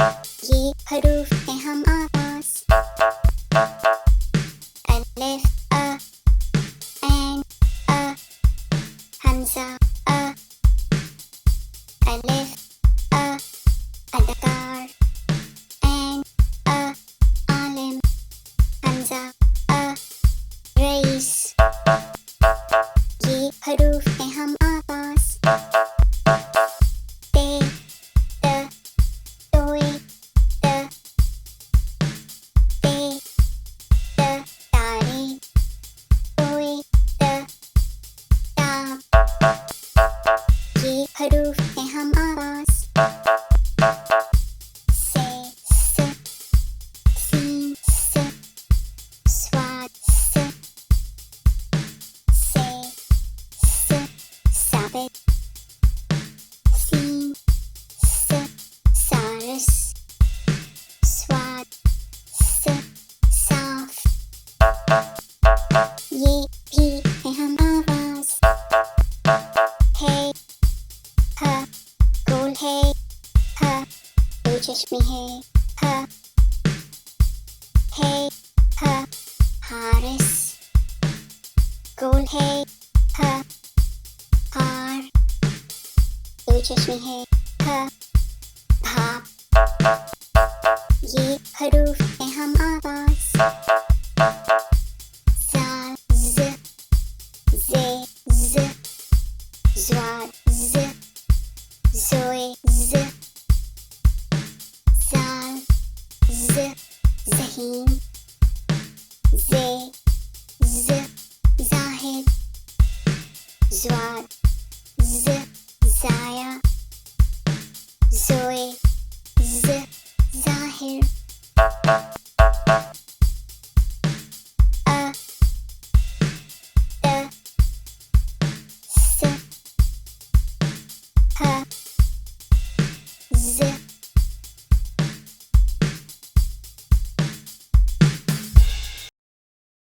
ये हरूफ है हम आवाज। अलिफ अ ऐन अ हमजा अ अलिफ अ अदकार ऐन अ आलिम हमजा अ रईस। ये हरूफ है हम आवाज। ते त तोए त ते त तारे तोए त ताप। ये हरूफ है हम आवाज। से स सीन स स्वाद स से स साबित सीन स सारस स्वाद स साफ। ये भी है हम आवाज। है ह गोल है ह दो चश्मे है ह है ह हारिस गोल है ह हार दो चश्मे है ह भाप। ये हरूफ है हम आवाज। ज़ाल ज़ ज़े ज़ ज़्वाद ज़ ज़ोए ज़ ज़ाल ज़ ज़हीन ज़े ज़ ज़ाहिद ज़्वाद ज़ ज़ाया ज़ोए ज़ ज़ाहिर।